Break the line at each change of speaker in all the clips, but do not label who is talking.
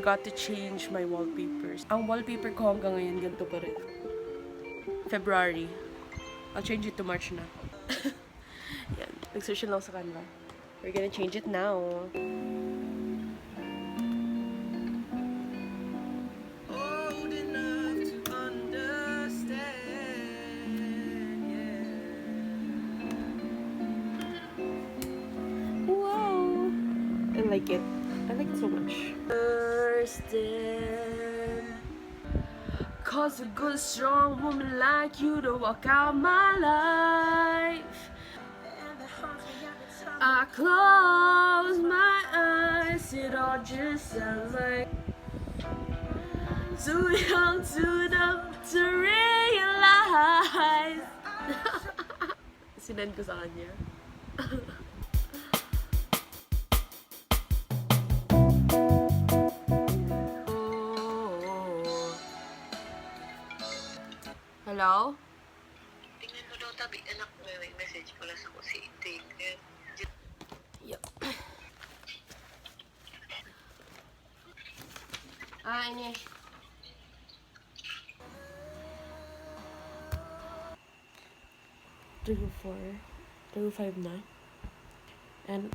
forgot to change my wallpapers. Ang wallpaper ko hanggang ngayon, ganito pa rin. February. I'll change it to March na. Yan. Nag-search lang sa Canva. We're gonna change it now. Wow! I like it. I like it so much. Understand. Cause a good strong woman like you to walk out my life. I close my eyes, it all just sounds like too young, too dumb to realize. Sinend ko sa kanya. Hello?
Tingnan mo daw tabi, anak mo may message pala sa ko si Itik.
Yup. Ini. Three or 5 na. And,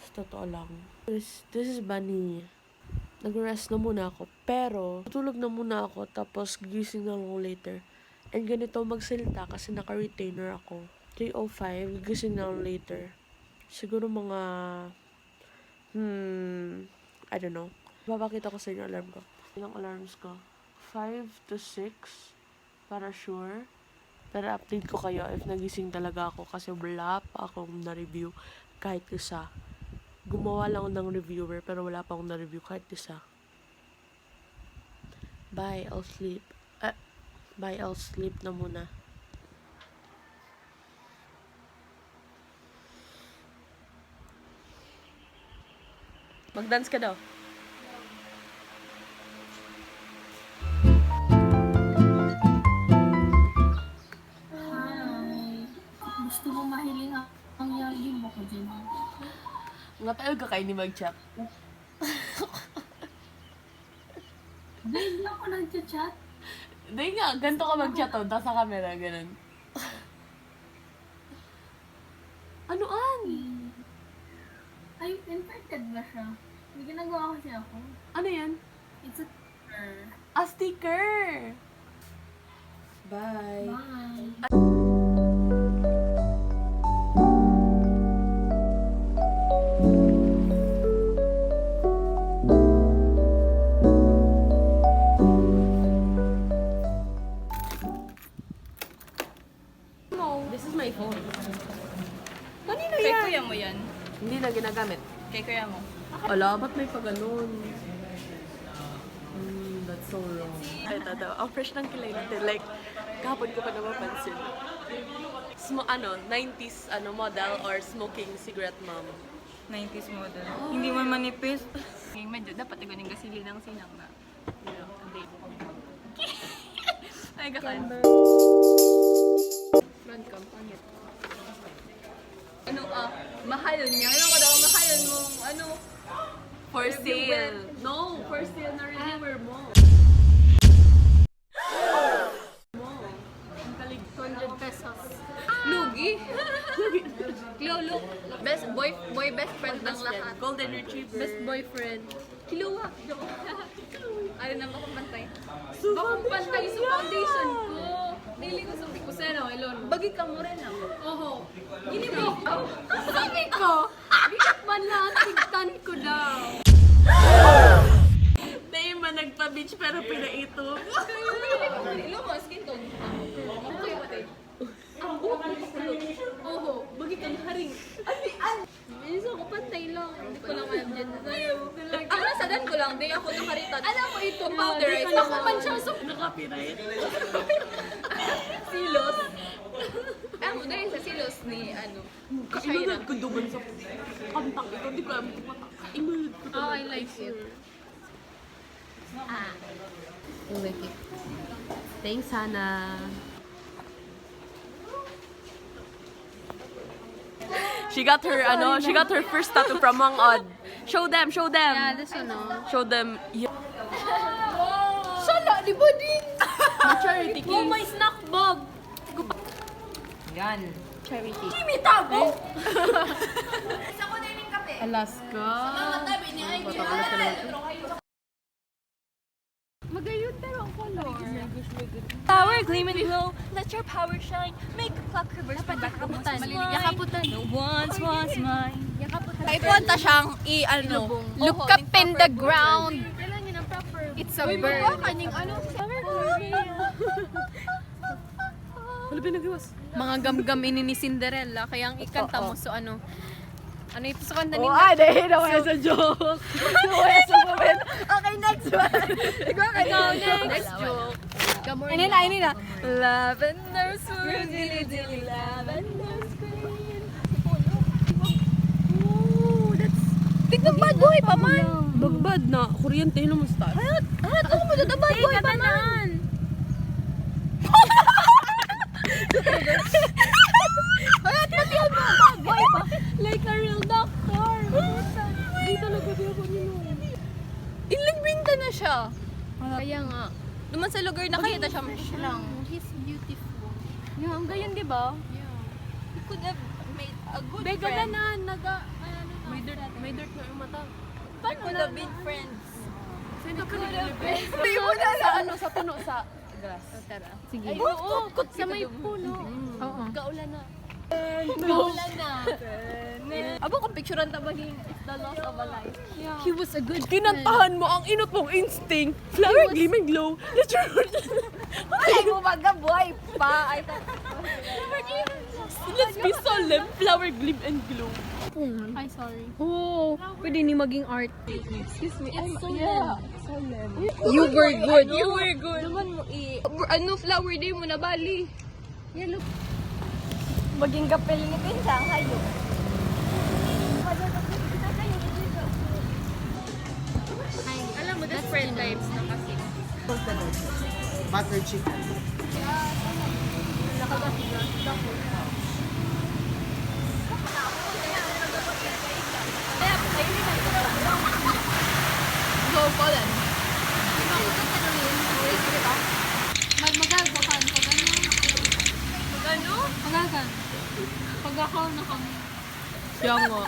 sa totoo lang. This is Bunny. Nag-rest na muna ako. Pero, tutulog na muna ako. Tapos, gigising na ako later. And ganito magsalita kasi naka-retainer ako. 3:05, gising na ako later. Siguro mga, I don't know. Papakita ko sa inyo alarm ko. Ilang alarms ko? 5 to 6, para sure. Pero update ko kayo if nagising talaga ako kasi wala pa akong na-review kahit isa. Gumawa lang ng reviewer pero wala pa akong na-review kahit isa. Bye, I'll sleep. Bye, I'll sleep na muna. Mag-dance ka daw.
Gusto mo mahiling ang yagin mo ko dyan.
Nga tayo ka kayo ni mag-chat.
Babe, lang ako nag-chat.
Hindi nga, ganito ka mag-chat o, tapos sa camera, ganun. Anuan?
Ay, infected ba siya? May ginagawa kasi ako.
Ano yan?
It's a sticker.
A sticker! Bye.
Bye.
This is my phone. Kanina
Kay
yan?
kuya mo yan.
Hindi na ginagamit.
Kay kuya mo.
Ala, ba't may paganon? That's so wrong. Ay, tatawa. Ang fresh ng kilay natin. Like, kahapon ko pa napapansin. 90s model or smoking cigarette mom.
90s model. Hindi man manipis. Medyo dapat igunin gasili ng sinang na. Hindi. Ay, gakan. Front cam, pangit. Mahalon niya. Ano ko daw, mahalon mo,
For sale. No, for sale na reviewer mo. Ang kalig
200 pesos.
Lugi. Lolo. Best boy best friend ng lahat.
Golden Retriever.
Best boyfriend. Kiluwa. Ano na bakong pantay?
So,
Bakong pantay sa foundation ko. Dili ko sa kuseno, ilon. Bagi ka mo rin ako. Oho. Gini mo. Sabi ko, bigat man lang, tigtan ko daw.
Dahil man nagpa-beach pero pinaito.
Ilo mo, skin tone. Okay, pati. Ang oho, bagi kang haring. Bilis ako, pantay lang. Hindi ko lang alam dyan. Ang nasadan ko lang, di ako nakaritad. Alam mo ito, powderize. Ako man siya, so
Naka-copyright.
silos. Ako dahil sa silos ni,
Kainunod ko duman sa kantang ito. Hindi ko alam ito patak. Inunod ko
Oh, I like it.
I like it. Thanks, Hannah. She got her first tattoo from Mang Od.
Show them, show them.
Yeah, this one, no?
Show them. Yeah.
Sala, di ba din?
Charity
Oh, my snack bag.
Yan. Charity.
Kimi tago!
Alaska.
Magayon pero ang color.
Power gleam and glow. Let your power shine. Make a clock reverse.
Yakaputan.
Yakaputan. No once was mine.
Yakaputan.
Ay, punta siyang look up in the ground.
Kailan yun ang proper?
It's a bird.
Kaning ano?
Wala pinagawas.
Mga gamgam ini ni Cinderella. Kaya ang ikanta mo, so ano ito sa kanta ni
dahil na kaya sa joke. Kaya sa moment. Okay, next one. Ikaw,
next joke.
Ini na. Lavender swoon, dilly dilly, lavender screen. Oh, that's...
Tignan bad boy pa man.
Bagbad na. Kuryente yun naman sa tayo.
Ako mo dito bad boy pa man. Hayat pati mo bad boy pa.
Like a real doctor. Di talaga di ako ninuwi.
Inligbinta na siya.
Kaya nga.
Naman sa lugar nakita siya.
Lang. He's beautiful.
Yeah, ang gayon, di ba? He could have made a good
Bega
friend.
na naga.
May dirt na yung mata.
They could have been friends.
Saan ka nililibre?
Hindi mo na
Sa ano, sa puno, sa grass.
Tara.
Sige.
Ay, oo. Sa may puno.
Oo.
Kaulan na.
Kaulan na. Abo kung picturean ta maging it's the loss of a life.
He was a good
Kinantahan mo ang inot mong instinct. Flower gleam and glow. Let's try.
Ay mo magabuhay pa. Ay
Let's be solemn. Flower gleam and glow.
Ay, sorry.
oh, pwede ni maging art.
Excuse me.
It's so
You were good. You were good. Naman mo ano flower day mo na bali.
Yeah, look.
Maging kapel ni Pinsang kayo.
Ay,
Alam mo, that's friend types na kasi.
Butter chicken.
Go, Poland.
Magagakan. Pag ano?
Pag ano?
Magagan. Pag ako na kami.
Kaya nga.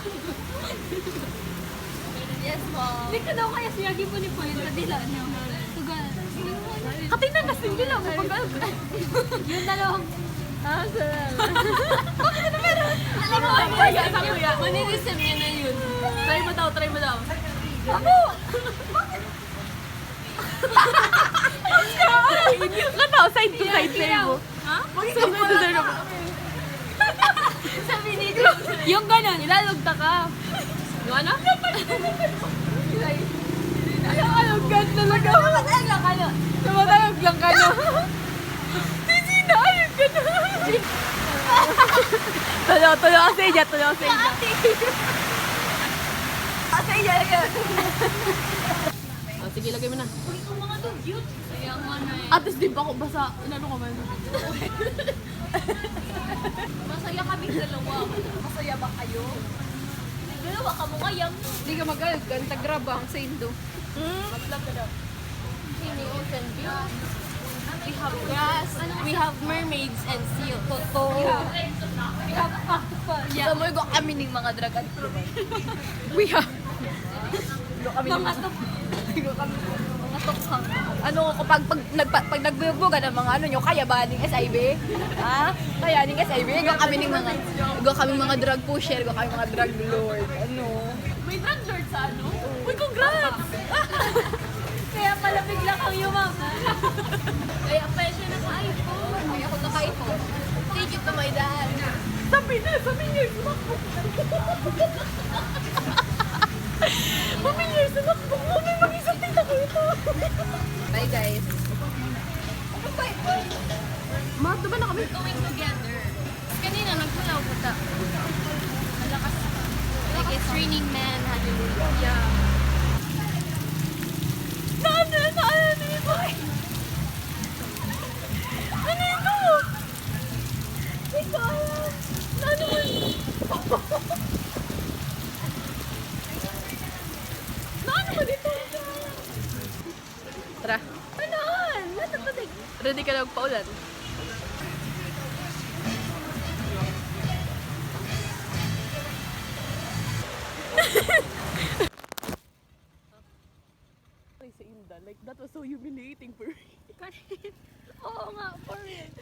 Yes, mom.
Hindi ka daw kaya siyagi po ni Poy. Kadila niya. Tugan.
Katingnan na sindi lang.
Yung dalawang.
Ah, sarap.
Alam mo, kuya, sa kuya.
Manilisip niya na yun.
Try mo daw, try mo daw. Nataw, side to side play mo.
Ha?
Side to side mo.
Sabi ni
Yung ganun, ilalugta ka. Yung ano? Ayog talaga.
Matag lang kayo.
Tumatayog lang ka na. Sisi na, ayog ka na. Tulo ka sa inyo, tulo ka sa inyo.
Ate, yan.
Oh, sige, lagay mo na.
Kaya nga na eh.
At least di ba ako basa? Inano ka man?
Masaya kami dalawa. Masaya ba kayo? Dalawa ka mo kayang. Hindi ka mag-alog. Ganta grab ang sa Indo. Mag-vlog ka daw. Sini ocean view. We have grass. We have mermaids and seal. Toto. We have octopus. Yeah. Samoy ko kami ng mga dragon. We have mga tokhang. Ano kapag pag nagbubuga ng mga ano nyo kaya ba ning SIB? Ha? Kaya ning SIB go kami mga drug pusher, go kami mga drug lord. Ano?
May drug lord sa ano? Uy, congrats!
Kaya pala bigla kang yumama. Kaya pala siya naka-iPhone. Kaya ako naka-iPhone. Take it to my dad.
Sabi niya, Mami niya, sinakbo. Mami, mag-isang tita ko ito.
Bye guys.
Ma, diba na kami?
Going together. Kanina nagtulaw ko ta. Malakas. Like it's raining man. Hallelujah.
Saan ni Boy? Ano ito? Hindi ko alam. Ano yun? Ready ka na magpaulan?
Sa Inda, like that was so humiliating for me.
Oo nga, for real.